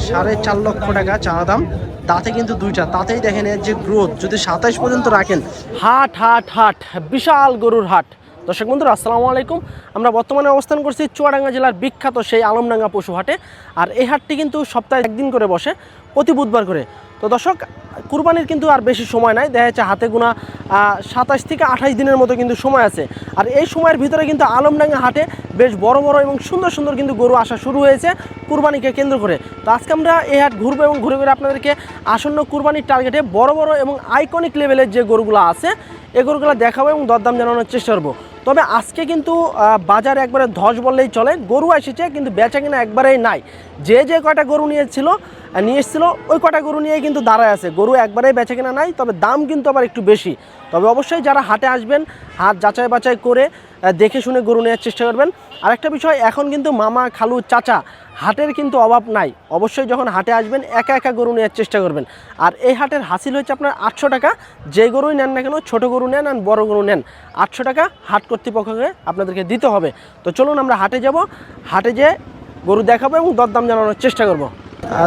4.5 লক্ষ টাকা চা দাম। দাঁতে কিন্তু দুইটা, তাতেই দেখেন এর যে গ্রোথ, যদি 27 পর্যন্ত রাখেন। হাট হাট হাট, বিশাল গরুর হাট। দর্শক বন্ধুরা আসসালামু আলাইকুম। আমরা বর্তমানে অবস্থান করছি চুয়াডাঙ্গা জেলার বিখ্যাত সেই আলমডাঙ্গা পশু হাটে। আর এই হাটটি কিন্তু সপ্তাহে একদিন করে বসে, প্রতি বুধবার করে। তো দর্শক, কুরবানির কিন্তু আর বেশি সময় নাই, দেখা যাচ্ছে হাতে গোনা 27 থেকে 28 দিনের মতো কিন্তু সময় আছে। আর এই সময়ের ভিতরে কিন্তু আলমডাঙ্গা হাটে বেশ বড় বড় এবং সুন্দর সুন্দর কিন্তু গরু আসা শুরু হয়েছে কুরবানিকে কেন্দ্র করে। তো আজকে আমরা এই হাট ঘুরবো এবং ঘুরে ঘুরে আপনাদেরকে আসন্ন কুরবানির টার্গেটে বড় বড় এবং আইকনিক লেভেলের যে গরুগুলো আছে এই গরুগুলো দেখাবো এবং দরদাম জানানোর চেষ্টা করবো। তবে আজকে কিন্তু বাজারে একবারে ধস বললেই চলে, গরু এসেছে কিন্তু বেচা কিনা একবারেই নাই। যে কয়টা গরু নিয়ে এসেছিল ওই কয়টা গরু নিয়েই কিন্তু দাঁড়ায় আছে, গরু একবারেই বেচা কিনা নাই। তবে দাম কিন্তু আবার একটু বেশি। তবে অবশ্যই যারা হাটে আসবেন হাট যাচাই বাছাই করে দেখে শুনে গরু নেওয়ার চেষ্টা করবেন। আরেকটা বিষয়, এখন কিন্তু মামা খালু চাচা হাটের কিন্তু অভাব নাই। অবশ্যই যখন হাটে আসবেন একা একা গরু নেওয়ার চেষ্টা করবেন। আর এই হাটের হাসিল হচ্ছে আপনার 800 টাকা, যে গরুই নেন না কেন, ছোটো গরু নেন আর বড় গরু নেন, 800 টাকা হাট কর্তৃপক্ষকে আপনাদেরকে দিতে হবে। তো চলুন আমরা হাটে যাব, হাটে যেয়ে গরু দেখাবো এবং দরদাম জানানোর চেষ্টা করব।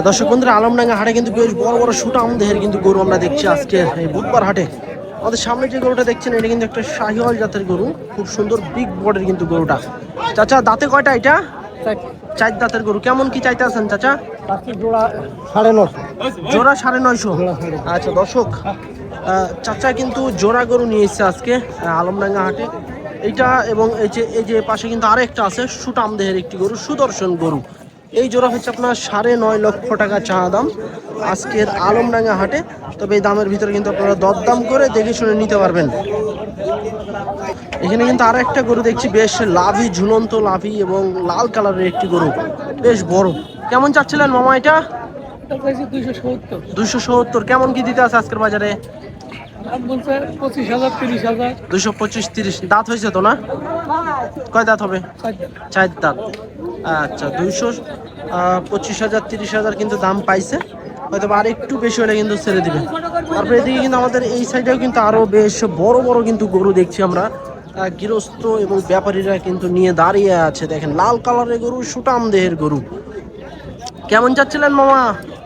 দর্শক বন্ধুরা, আলমডাঙ্গা হাটে কিন্তু বেশ বড় বড় সুটাম দেহের কিন্তু গরু আমরা দেখছি আজকে এই বুধবার হাটে। আমাদের সামনে যে গরুটা দেখছেন এটা কিন্তু একটা শাহিওয়াল জাতের গরু, খুব সুন্দর বিগ বডির কিন্তু গরুটা। চাচা দাঁতে কয়টা এটা? 4 দাঁতের গরু। কেমন কি চাইতে আছেন চাচা? জোড়া 950। জোড়া 950। আচ্ছা দর্শক, চাচা কিন্তু জোড়া গরু নিয়ে এসেছে আজকে আলমডাঙ্গা হাটে। এইটা এবং এই যে পাশে কিন্তু আরেকটা আছে সুটাম দেহের একটি গরু, সুদর্শন গরু। এই জোড়া হচ্ছে আপনার 9.5 লক্ষ টাকা চা দাম আজকের আলমডাঙ্গা হাটে। তবে এই দামের ভিতরে কিন্তু আপনারা দরদাম করে দেখে শুনে নিতে পারবেন। এখানে কিন্তু আরো একটা গরু দেখছি, বেশ লাভি, ঝুলন্ত লাভি এবং লাল কালারের একটি গরু, বেশ বড়। কেমন চাচ্ছিলেন মামা এটা? 270। কেমন কি দিতে আছে আজকের বাজারে? 225-30। দাঁত হয়েছে তো না? কয় দাঁত হবে? 4 দাঁত। আচ্ছা, 225,000 30,000 কিন্তু দাম পাইছে, হয়তো আর একটু বেশি হলে কিন্তু ছেড়ে দিবে। তারপরে এদিকে কিন্তু আমাদের এই সাইডেও কিন্তু আরো বেশ বড় বড় কিন্তু গরু দেখছি আমরা। গৃহস্থ এবং ব্যাপারীরা কিন্তু নিয়ে দাঁড়িয়ে আছে। দেখেন লাল কালারের গরু, সুটাম দেহের গরু। কেমন যাচ্ছিলেন মামা?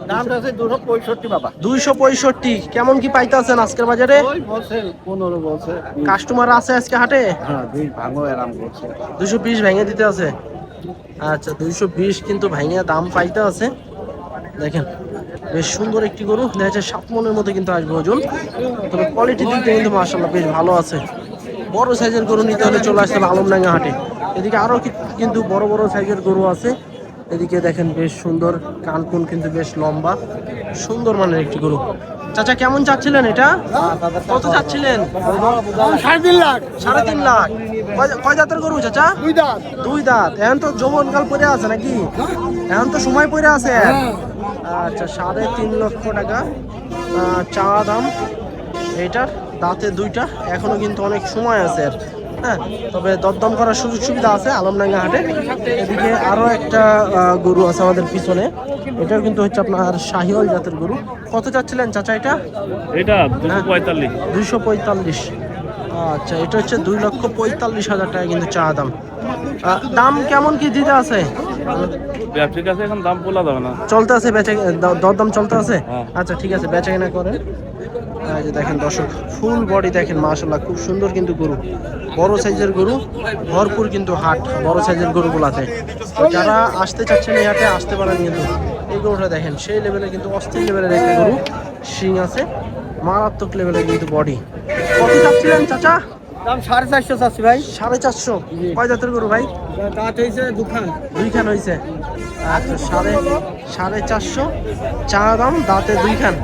দামটা আছে 265 বাবা। 265। কেমন কি পাইতে আছেন আজকের বাজারে? ওই বলছে 15 বলছে। কাস্টমার আছে আজকে হাটে? হ্যাঁ, 2 ভাঙো আরাম করছে। 220 ভেঙে দিতে আছে। আচ্ছা, 220 কিন্তু ভেঙে দাম পাইতে আছে। দেখেন বেশ সুন্দর একটি গরু, দেখা যাচ্ছে 7 মনের মতো কিন্তু আসবে ওজন। তবে কোয়ালিটির দিক দিয়ে কিন্তু মাশাআল্লাহ বেশ ভালো আছে। বড় সাইজের গরু নিতে হলে চলে আসতে হবে আলমডাঙ্গা হাটে। এদিকে আরো কিন্তু বড় বড় সাইজের গরু আছে। এদিকে দেখেন বেশ সুন্দর, কানকুন কিন্তু বেশ লম্বা, সুন্দর মানের একটি গরু। চাচা কেমন চাচ্ছিলেন এটা? কত চাচ্ছিলেন? 3.5 লাখ। 3.5 লাখ। কয় দাঁতের গরু চাচা? 2 দাঁত। 2 দাঁত। এখন তো যৌবনকাল পড়ে আছে নাকি? এখন তো সময় পড়ে আছে। আচ্ছা, 3.5 লক্ষ টাকা চা দাম এটার। দাঁতে 2টা, এখনো কিন্তু অনেক সময় আছে আর। হ্যাঁ, তবে দরদাম করার সুযোগ সুবিধা আছে আলমডাঙ্গা হাটে। এদিকে আরো একটা গরু আছে আমাদের পিছনে, এটাও কিন্তু হচ্ছে আপনার শাহিওয়াল জাতের গরু। কত চাচ্ছিলেন চাচা এটা? এটা 245। 245। আচ্ছা, এটা হচ্ছে 2,45,000 টাকা কিন্তু চা দাম। দাম কেমন কি দিতে আছে? ব্যবসায়িক আছে, এখন দাম বলা যাবে না। চলতে আছে বেচা, দরদাম চলতে আছে। হ্যাঁ। আচ্ছা ঠিক আছে, বেচা কিনা করেন। এই যে দেখেন দর্শক, ফুল বডি দেখেন মাশাআল্লাহ, খুব সুন্দর কিন্তু গরু, বড় সাইজের গরু, ভরপুর কিন্তু হাট বড় সাইজের গরুগুলাতে। যারা আসতে চাচ্ছেন এই হাটে আসতে পারেন। কিন্তু এই গরুটা দেখেন সেই লেভেলে কিন্তু অস্থির লেভেলের একটা গরু, শিং আছে, মারাত্মক লেভেলের কিন্তু বডি। কত চাচ্ছিলেন চাচা? দাম 450 চাচ্ছি ভাই। 450। কয় জাতের গরু ভাই? দাঁত হইছে 2 খান। 2 খান হয়েছে। আচ্ছা, 450 চা দাম, দাঁতে 2 খান।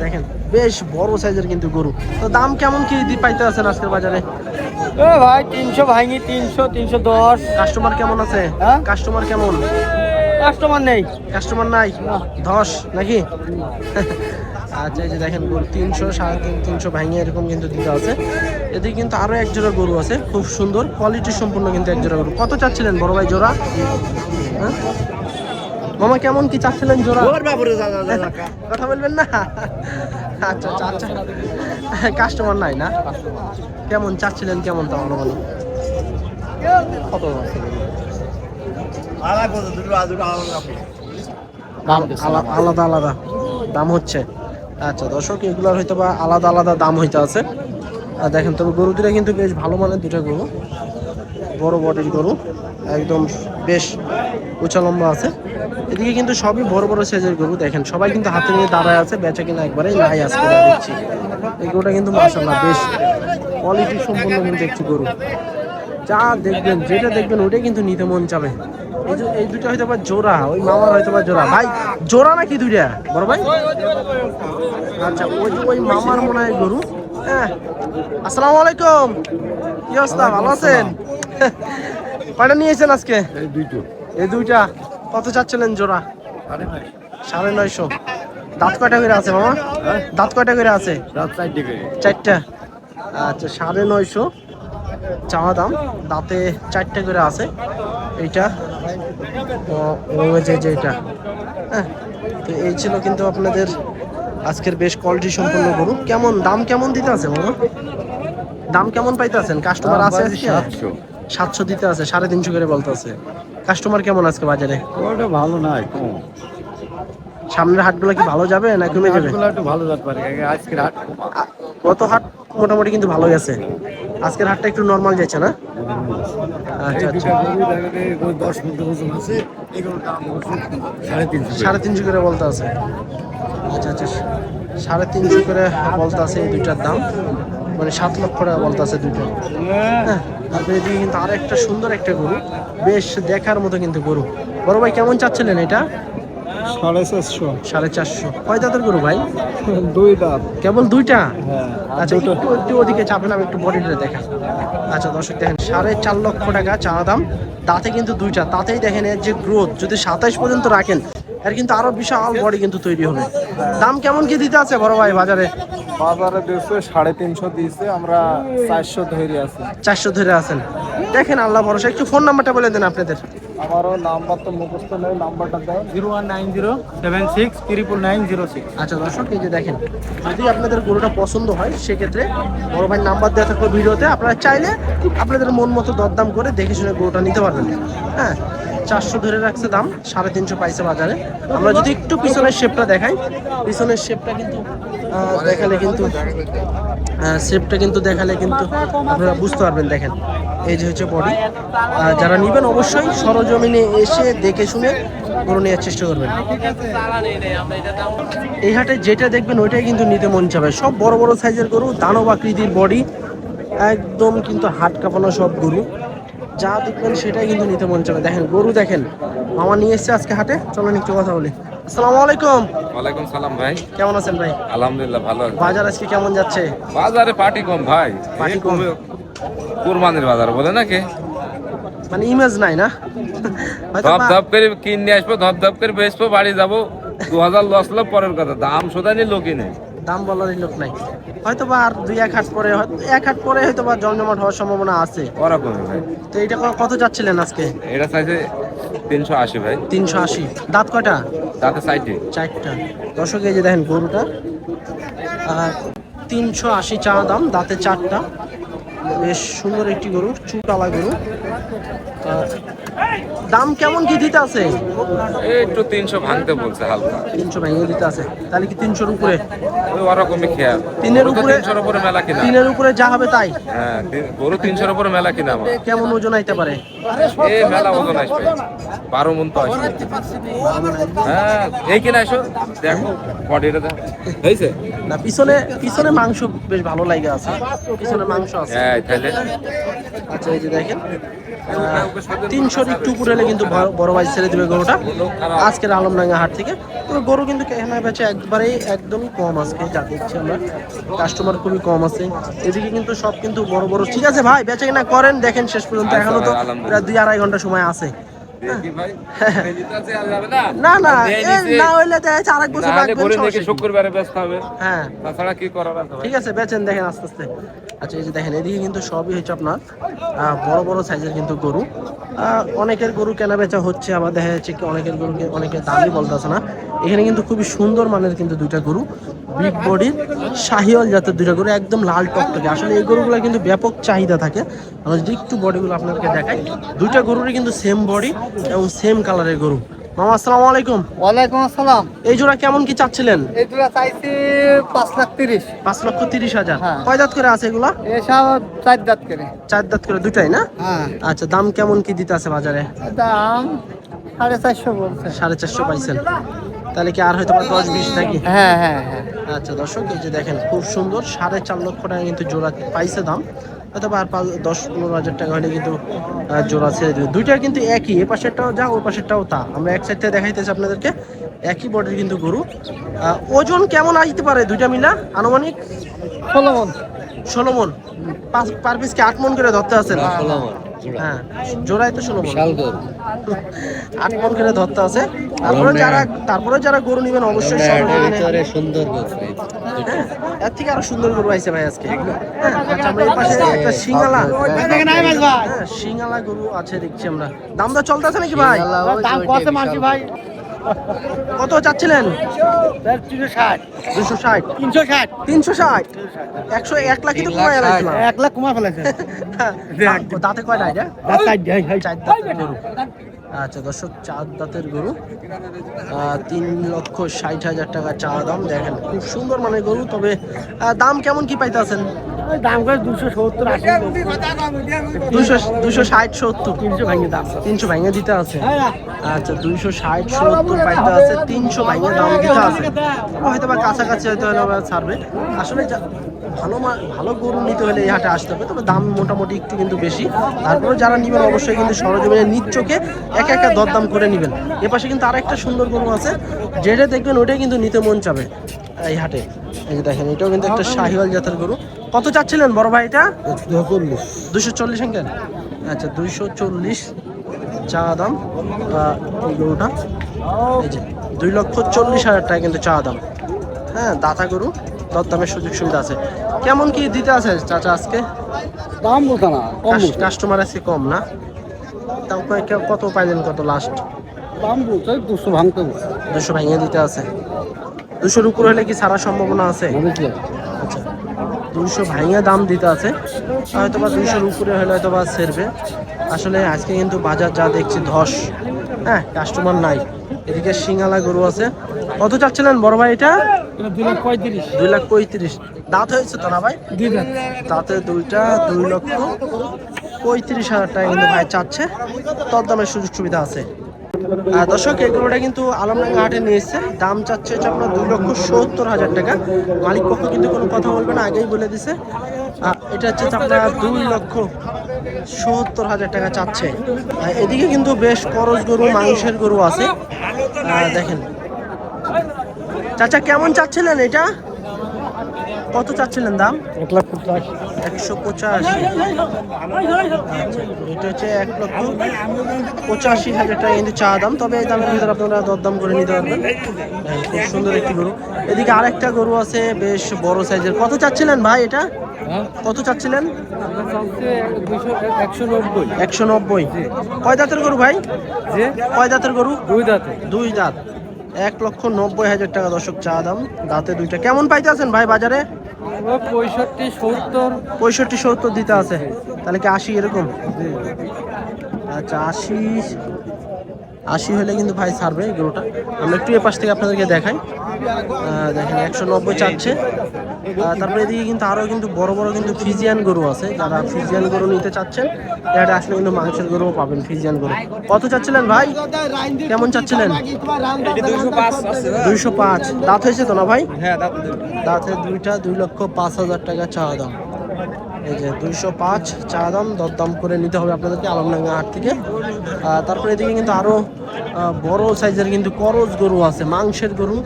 দেখেন বেশ বড় সাইজের কিন্তু গরু। তো দাম কেমন কি পাইতে আছেন আজকের বাজারে? ও ভাই 300 ভাঙি, 300 310। কাস্টমার কেমন আছে? হ্যাঁ? কাস্টমার কেমন? কাস্টমার নেই। কাস্টমার নাই, ধস নাকি? আচ্ছা, এই যে দেখেন গরু 300 350 ভাঙে এরকম কিন্তু দিতে আছে। এদিকে কিন্তু আরো এক জোড়া গরু আছে, খুব সুন্দর কোয়ালিটি সম্পূর্ণ কিন্তু এক জোড়া গরু। কত চাচ্ছিলেন বড় ভাই জোড়া? হ্যাঁ মামা, কেমন কি চাচ্ছিলেন জোড়া? কথা বলবেন না? আচ্ছা আচ্ছা, কাস্টমার নাই না? কেমন চাচ্ছিলেন, কেমন তাহলে বলো? কত? আলাদা আলাদা দাম হচ্ছে। আচ্ছা দর্শক, এগুলোর হয়তো বা আলাদা আলাদা দাম হইতে আছে। আর দেখেন তবে গরু দুটা কিন্তু বেশ ভালো মানের দুটা গরু, বড় বডির গরু, একদম বেশ উঁচা লম্বা আছে। এদিকে কিন্তু সবই বড় বড় সাইজের গরু। দেখেন সবাই কিন্তু হাতে নিয়ে দাঁড়ায় আছে, বেচা কিনা একবারেই নাই আজকে দেখছি। এই গরুটা কিন্তু মাশাআল্লাহ বেশ কোয়ালিটি সম্পূর্ণ কিন্তু একটি গরু। যা দেখবেন, যেটা দেখবেন ওটাই কিন্তু নিতে মন চাবে। এই দুটো হয়তো বা জোড়া, ওই মামার হয়তো বা জোড়া। ভাই জোড়া নাকি দুইটা বড় ভাই? আচ্ছা ওই মামার মনে হয় গরু। হ্যাঁ, আসসালামু আলাইকুম, কি অবস্থা, ভালো আছেন? কয়টা নিয়েছেন আজকে? এই দুইটা কত চাচ্ছিলেন জোড়া? 950। দাঁত কয়টা করে আছে মামা? দাঁত কয়টা করে আছে? চারটা। আচ্ছা 950 চাওয়া দাম, দাঁতে 4টা করে আছে। এইটা এটা হ্যাঁ। তো এই ছিল কিন্তু আপনাদের আজকের বেশ কোয়ালিটি সম্পন্ন গরু। কেমন দাম কেমন দিতে আছে মামা? দাম কেমন পাইতে আছেন? কাস্টমার আছে আজকে? 700 দিতে আছে, 350 করে বলতে আছে। কাস্টমার কেমন আজকে বাজারে? ওটা ভালো নয়, কম। সামনের হাটগুলো কি ভালো যাবে না কমে যাবে? একটু ভালো যেতে পারে, আজকের হাট গত হাট মোটামুটি কিন্তু ভালো গেছে, আজকের হাটটা একটু নরমাল যাচ্ছে না? আচ্ছা আচ্ছা, 350 করে বলতে আছে। আচ্ছা আচ্ছা, 350 করে বলতে আছে এই দুইটার দাম, মানে 7 লক্ষ টাকা বলতে আছে দুইটা। হ্যাঁ, তারপরে এদিকে কিন্তু আরো একটা সুন্দর একটা গরু, বেশ দেখার মতো কিন্তু গরু। বড় ভাই কেমন চাচ্ছিলেন এটা? 450। 450। কয় দাঁতের গরু ভাই? 2 দাঁত। কেবল দুইটা? হ্যাঁ। আচ্ছা একটু ওদিকে চাপেন, আমি একটু বডিটা দেখা। আচ্ছা দর্শক দেখেন 4.5 লক্ষ টাকা চাওয়া দাম, দাঁতে কিন্তু দুইটা। তাতেই দেখেন এর যে গ্রোথ, যদি 27 পর্যন্ত রাখেন এর কিন্তু আরো বিশাল বডি কিন্তু তৈরি হবে। দাম কেমন কি দিতে আছে বড় ভাই বাজারে? বাজারে দিয়েছে 350 দিয়েছে, আমরা 400 ধরে আছি। 400 ধরে আছেন। দেখেন আল্লাহ ভরসা। একটু ফোন নাম্বারটা বলে দেন আপনাদের। আমারও নাম্বার তো মুখস্থ নেই, নাম্বারটা দেয় 019076990906। আচ্ছা দর্শক, এই যে দেখেন, যদি আপনাদের গরুটা পছন্দ হয় সেক্ষেত্রে বড় ভাই নাম্বার দেওয়া থাকবে ভিডিওতে, আপনারা চাইলে আপনাদের মন মতো দরদাম করে দেখে শুনে গরুটা নিতে পারবেন। হ্যাঁ, 400 ধরে রাখছে দাম, 350 পাইছে বাজারে। আমরা যদি একটু পিছনের শেপটা দেখাই, পিছনের শেপটা কিন্তু দেখালে কিন্তু আপনারা বুঝতে পারবেন। দেখেন এই যে হচ্ছে বডি। যারা নেবেন অবশ্যই সরজমিনে এসে দেখে শুনে গরু নেওয়ার চেষ্টা করবেন। এই হাটে যেটা দেখবেন ওইটাই কিন্তু নিতে মন চাবে। সব বড় বড় সাইজের গরু, দানব আকৃতির বডি, একদম কিন্তু হাট কাঁপানো সব গরু। যা দেখবেন সেটাই কিন্তু নিতে মন চাবে। দেখেন গরু দেখেন, মামা নিয়ে এসছে আজকে হাটে। চলেন একটু কথা বলি। আসসালামু আলাইকুম। ওয়ালাইকুম সালাম ভাই। কেমন আছেন ভাই? আলহামদুলিল্লাহ ভালো আছি। বাজার আজকে কেমন যাচ্ছে? বাজারে পার্টি কম ভাই, পার্টি কম? কুরবানির বাজার বলে নাকি, মানে ইমেজ নাই না? হয়তো ধপ বা- ধপ করে কিনে আসবো, ধপ ধপ করে বেচবো, বাড়ি যাবো, 2000 লস হলো পরের কথা, দাম শোধানি লোকই নেই। দাম বলারই লোক নাই। হয়তো বা আর 2-1 হাট পরে, এক হাট পরে হয়তো বা জমজমাট হওয়ার সম্ভাবনা আছে। ওরকমই ভাই। তো এটা কত যাচ্ছিলেন আজকে? এটা চাইছে 380 ভাই। 380। দাঁত কয়টা? তাতে সাইডে 4টা। দর্শক এই যে দেখেন গরুটা 380 চাওয়া দাম, দাঁতে 4টা। বেশ সুন্দর একটি গরু, চুটালা গরু। দাম কেমন কি দিতে আছে? একটু 300 ভাঙতে বলছে হালকা। 300 ভেঙে দিতে আছে, তাহলে কি 300-র উপরে? ওই ওরকমই খেয়াল। তিনের উপরে? 300-র উপরে মেলা কিনা। 3-এর উপরে যা হবে তাই? হ্যাঁ, গরু 300-র উপরে মেলা কিনা আমার। কেমন ওজন আইতে পারে? এই মেলা ওজন আসবে 12 মণ তো আসবে। হ্যাঁ, এই কিনা আসো, দেখো বডিটা দেখো হয়েছে না, পিছনে মাংস বেশ ভালো লাগে আছে, পিছনে মাংস আছে। হ্যাঁ তাহলে আচ্ছা এই যে দেখেন 300-র একটু উপরে হলে কিন্তু বড় ভাই ছেড়ে দিবে গরুটা আজকের আলমডাঙ্গা হাট থেকে। তবে গরু কিন্তু কেনা বেচা একবারেই একদমই কম আজকে, যা দেখছি আমরা কাস্টমার খুবই কম আছে। এদিকে কিন্তু সব কিন্তু বড় বড়। ঠিক আছে ভাই, বেচা কিনা করেন, দেখেন শেষ পর্যন্ত, এখনো তো প্রায় 2-2.5 ঘন্টা সময় আছে। দেখি ভাই বেজিতে আছে আর যাবে না। না না, দেয় এই নিচে। না হইলে দেখা যাচ্ছে আরেক বছর নাহলে রাখবেন, গরু সমস্যা দেখে কি? শুক্রবারে ব্যস্ত হবে, হ্যাঁ তাছাড়া কি করার আছে ভাই। ঠিক আছে, বেচেন, দেখেন আস্তে আস্তে। আচ্ছা এই যে দেখেন এদিকে কিন্তু সবই হচ্ছে আপনার বড় বড় সাইজের কিন্তু গরু। অনেকের গরু কেনা বেচা হচ্ছে, আবার দেখা যাচ্ছে কি অনেকের গরুকে অনেকের দামই বলতেছে না। এখানে কিন্তু খুবই সুন্দর মানের কিন্তু দুইটা গরু, বিগ বডির শাহিওয়াল জাতের দুইটা গরু, একদম লাল টকটকে। আসলে এই গরুগুলো কিন্তু ব্যাপক চাহিদা থাকে। আমরা যদি একটু বডিগুলো আপনাদেরকে দেখাই, দুইটা গরুরই কিন্তু সেম বডি এবং সেম কালারের গরু। মামা আসসালামু আলাইকুম। ওয়ালাইকুম আসসালাম। এই জোড়া কেমন কি চাচ্ছিলেন? এই দুটো চাইছি 5,30,000। 5,30,000। হ্যাঁ। কয় দাঁত করে আছে এগুলা? এসব 4 দাঁত করে। 4 দাঁত করে দুটাই না? হ্যাঁ। আচ্ছা, দাম কেমন কি দিতে আছে বাজারে? দাম 450 বলছে। 450 পাইছেন, তাহলে কি আর হয়তো 10-20 নাকি? হ্যাঁ হ্যাঁ হ্যাঁ। আচ্ছা দর্শক, এই যে দেখেন খুব সুন্দর 4.5 লক্ষ টাকা কিন্তু জোড়া পাইছে দাম, হয়তো আর 10-15 হাজার টাকা হলে কিন্তু জোড়া ছেড়ে দেবে। দুইটা কিন্তু একই, এ পাশেরটাও যা ওই পাশেরটাও তা। আমরা এক সাইড থেকে দেখাইতেছি আপনাদেরকে, একই বডির কিন্তু গরু। ওজন কেমন আসতে পারে দুইটা মিলা আনুমানিক? 16 মণ। 16 মণ। পার পিস কি 8 মণ করে ধরতে আছে? হ্যাঁ, জোড়ায় তো 16 মণ। 8 মণ করে ধরতে আছে। তারপরে যারা গরু নেবেন অবশ্যই সুন্দর হ্যাঁ, এর থেকে আরো সুন্দর গরু আইছে ভাই আজকে। হ্যাঁ, আচ্ছা, আমরা এই পাশে একটা সিঙ্গালা, হ্যাঁ সিঙ্গালা গরু আছে দেখছি আমরা। দাম দর চলতেছে নাকি ভাই? দাম কত মানছি ভাই? কত চাচ্ছিলেন? 260 260 360 360 1 লাখ তো কমায় আলাইছিলাম। 1 লাখ কমা ফেলেছে। দাঁতে কয়টা এটা? দাঁত সাইড যাই 4 দাঁতের গরু। আচ্ছা দর্শক, 4 দাঁতের গরু, 3,60,000 টাকা চা দাম। দেখেন খুব সুন্দর মানে গরু, তবে দাম কেমন কি পাইতেছেন? দাম করে 270 80 260-70 300 ভাঙে দাম। 300 ভাঙে দিতে আছে। আচ্ছা, 260-70 পাইতে আছে, 300 ভাঙে দাম দিতে আছে। হয়তো বা কাছাকাছি হয়তো হলে আবার ছাড়বে। আসলে ভালো গরু নিতে হলে এই হাটে আসতে হবে, তবে দাম মোটামুটি একটু কিন্তু বেশি। তারপরে যারা নেবেন অবশ্যই কিন্তু সরজমিনে নিজ চোখে একা একা দরদাম করে নেবেন। এপাশে কিন্তু আরেকটা সুন্দর গরু আছে, যেটা দেখবেন ওইটাই কিন্তু নিতে মন চাবে এই হাটে। এই যে দেখেন, এটাও কিন্তু একটা শাহিওয়াল জাতের গরু। কত চাচ্ছিলেন বড় ভাই এটা? 240 আঙ্কেল। আচ্ছা, 240 চা দাম এই গরুটা। এই যে 2,40,000 টাকা কিন্তু চা দাম। হ্যাঁ, দাতা গরু, দরদামের সুযোগ সুবিধা আছে। কেমন কি দিতে আছে চাচা আজকে? দাম বলতা না, কাস্টমার আছে কম না? তাও কত পাইলেন, কত লাস্ট? দাম বলতে 200 ভাঙতে 200 ভাঙিয়ে দিতে আছে। 200-র উপর হলে কি ছাড়ার সম্ভাবনা আছে? আচ্ছা, 200 ভাঙিয়ে দাম দিতে আছে, হয়তো বা 200-র উপরে হলে হয়তো বা ছেড়বে। আসলে আজকে কিন্তু বাজার যা দেখছি ধস, হ্যাঁ কাস্টমার নাই। এদিকে সিঙ্গালা গরু আছে। কত চাচ্ছিলেন বড় ভাই এটা? 235 2,35,000। দাঁত হয়েছে তো না ভাই? দাঁতে দুইটা, 2,35,000 টাকা কিন্তু ভাই চাচ্ছে। দরদামের সুযোগ সুবিধা আছে। দর্শক, এগুলোটা কিন্তু আলমডাঙ্গা হাটে নিয়ে এসছে। দাম চাচ্ছে হচ্ছে আপনার 2,70,000 টাকা। মালিক পক্ষ কিন্তু কোনো কথা বলবে না, আগেই বলে দিছে। এটা হচ্ছে আপনার 2,70,000 টাকা চাচ্ছে। এদিকে কিন্তু বেশ করজ গরু, মাংসের গরু আছে। দেখেন চাচা, কেমন চাচ্ছিলেন এটা? কত চাচ্ছিলেন দাম? 1,85,000। এটা হচ্ছে 1,85,000 টাকা কিন্তু চা দাম, তবে এই দামের ভিতরে আপনারা দরদাম করে নিতে পারবেন। খুব সুন্দর একটি গরু। এদিকে আরেকটা গরু আছে বেশ বড় সাইজের। কত চাচ্ছিলেন ভাই এটা? কত চাচ্ছিলেন? 190। কয় দাঁতের গরু ভাই? কয় দাঁতের গরু? 2 দাঁতে। 2 দাঁত। 1,90,000 টাকা দর্শক চা দাম। দাঁতে দুইটা। কেমন পাইতে আছেন ভাই বাজারে? 65-70 দিতে আছে। তাহলে কি 80 এরকম? আচ্ছা, 80 হলে কিন্তু ভাই ছাড়বে এই গরুটা। আমরা একটু এ পাশ থেকে আপনাদেরকে দেখাই। দেখেন 190 চাচ্ছে। তারপরে এদিকে কিন্তু আরও কিন্তু বড় বড় কিন্তু ফিজিয়ান গরু আছে। যারা ফিজিয়ান গরু নিতে চাচ্ছেন, এটা আসলে কিন্তু মাংসের গরুও পাবেন, ফিজিয়ান গরু। কত চাচ্ছিলেন ভাই? কেমন চাচ্ছিলেন? 205। দাঁত হয়েছে তো না ভাই? হ্যাঁ, দাঁতে দুইটা, 2,05,000 টাকা চা দাম। এই যে 205 চা দাম। দরদাম করে নিতে হবে আপনাদেরকে আলমডাঙ্গা হাট থেকে। তারপরে এদিকে কিন্তু আরো বড় সাইজের কিন্তু করজ গরু আছে, মাংসের গরু।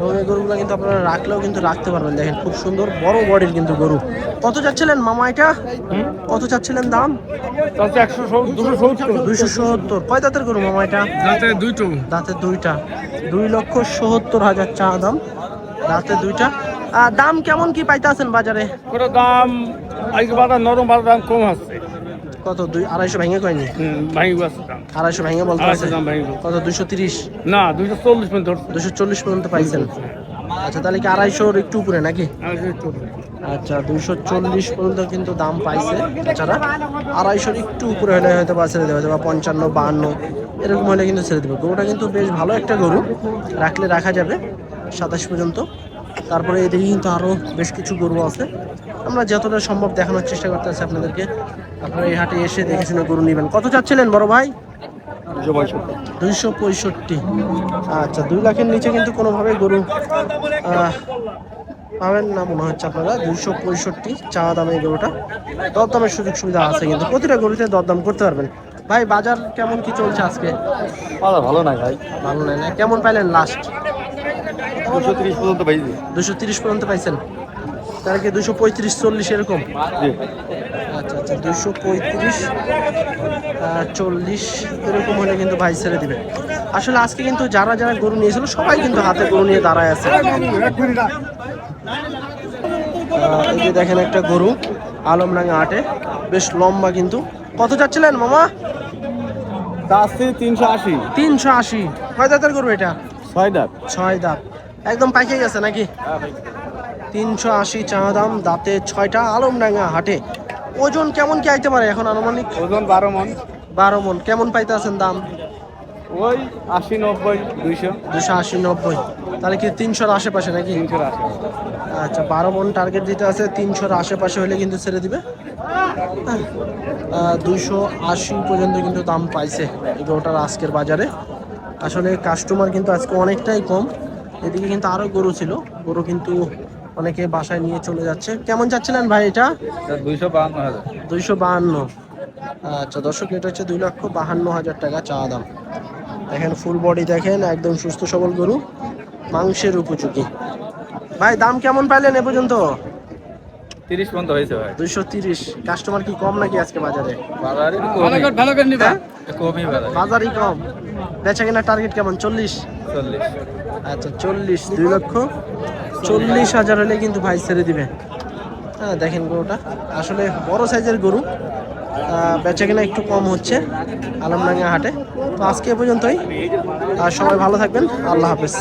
এবং এই গরুগুলো কিন্তু আপনারা রাখলেও কিন্তু রাখতে পারবেন। দেখেন খুব সুন্দর বড় বডির কিন্তু গরু। কত চাচ্ছিলেন মামা এটা? কত চাচ্ছিলেন দাম? 270। কয় দাঁতের গরু মামা এটা? দাঁতে দুইটা। 2,70,000 চা দাম। দাঁতে দুইটা। দাম কেমন কি পাইতে আছেন বাজারে? কোনো দাম আজকে বাজার নরম, বাজার দাম কম আছে। কত? 250 ভেঙে কয়নি? ভাঙি আছে দাম। 250 ভেঙে বলতে আছে। দাম ভাঙি কত? 230? না, 240 পর্যন্ত। 240 পর্যন্ত পাইছেন। আচ্ছা, তাহলে কি 250-র একটু উপরে নাকি? আচ্ছা, 240 পর্যন্ত কিন্তু দাম পাইছে। এছাড়া 250-র একটু উপরে হলে হয়তো বা ছেড়ে দেবে, হয়তো বা 55-52 এরকম হলে কিন্তু ছেড়ে দেবে। গরুটা কিন্তু বেশ ভালো একটা গরু, রাখলে রাখা যাবে 27 পর্যন্ত। তারপরে এদিকে কিন্তু আরও বেশ কিছু গরু আছে, আমরা যতটা সম্ভব দেখানোর চেষ্টা করতেছি আপনাদেরকে। আপনারা এই হাটে এসে দেখে শুনে গরু নেবেন। কত চাচ্ছিলেন বড় ভাই? 265। আচ্ছা, 2 লাখের নিচে কিন্তু কোনোভাবে গরু পাবেন না মনে হচ্ছে আপনারা। 265 চাওয়া দামে এই গরুটা, দরদামের সুযোগ সুবিধা আছে কিন্তু, প্রতিটা গরুতে দরদাম করতে পারবেন। ভাই বাজার কেমন কি চলছে আজকে? ভালো নাই ভাই, ভালো নয় না? কেমন পাইলেন লাস্ট? 230 পর্যন্ত পাইছি। 230 পর্যন্ত পাইছেন? তার কি 235-40 এরকম? আচ্ছা আচ্ছা, 235-40 এরকম হলে কিন্তু ভাই ছেড়ে দিবে। আসলে আজকে কিন্তু যারা যারা গরু নিয়েছিল সবাই কিন্তু হাতে গরু নিয়ে দাঁড়ায় আছে। এই যে দেখেন একটা গরু আলমডাঙ্গা হাটে, বেশ লম্বা কিন্তু। কত চাচ্ছিলেন মামা? চাচ্ছি 380। 380। কয় দাঁতের গরু এটা? 6 দাঁত। 6 দাঁত। একদম পাইকে গেছে নাকি? 380 চাওয়া দাম, দাঁতে 6টা, আলমডাঙ্গা হাটে। ওজন কেমন কি আইতে পারে এখন আনুমানিক? ওজন 12 মণ। 12 মণ। কেমন পাইতে আছেন দাম? ওই 80, 90, 200। 280, 90। তাহলে কি 300-র আশেপাশে নাকি? 380। আচ্ছা, 12 মণ টার্গেট দিতে আছে, 300-র আশেপাশে হলে কিন্তু ছেড়ে দিবে। 280 পর্যন্ত কিন্তু দাম পাইছে এই গরুটার আজকের বাজারে। আসলে কাস্টমার কিন্তু আজকে অনেকটাই কম। এদিকে কিন্তু আরো গরু ছিল, গরু কিন্তু অনেকে বাসায় নিয়ে চলে যাচ্ছে। কেমন চাচ্ছিলেন ভাই এটা? 252,000। 252। আচ্ছা দর্শক, এটা হচ্ছে 2,52,000 টাকা চাওয়া দাম। দেখেন ফুল বডি, দেখেন একদম সুস্থ সবল গরু, মাংসের উপযোগী। ভাই দাম কেমন পাইলেন এ পর্যন্ত? 30 পর্যন্ত হয়েছে ভাই। 230। কাস্টমার কি কম নাকি আজকে বাজারে? বাজারে ভালো করে নিবা। কমই বাজারে। বাজারই কম। বেচা কেনার টার্গেট কেমন? 40? 40। আচ্ছা 40। 2,40,000 হলে কিন্তু ভাই ছেড়ে দিবে। হ্যাঁ দেখেন গরুটা আসলে বড় সাইজের গরু, বেচা কেনা একটু কম হচ্ছে আলমডাঙ্গা হাটে। তো আজকে এ পর্যন্তই, আর সবাই ভালো থাকবেন, আল্লাহ হাফেজ।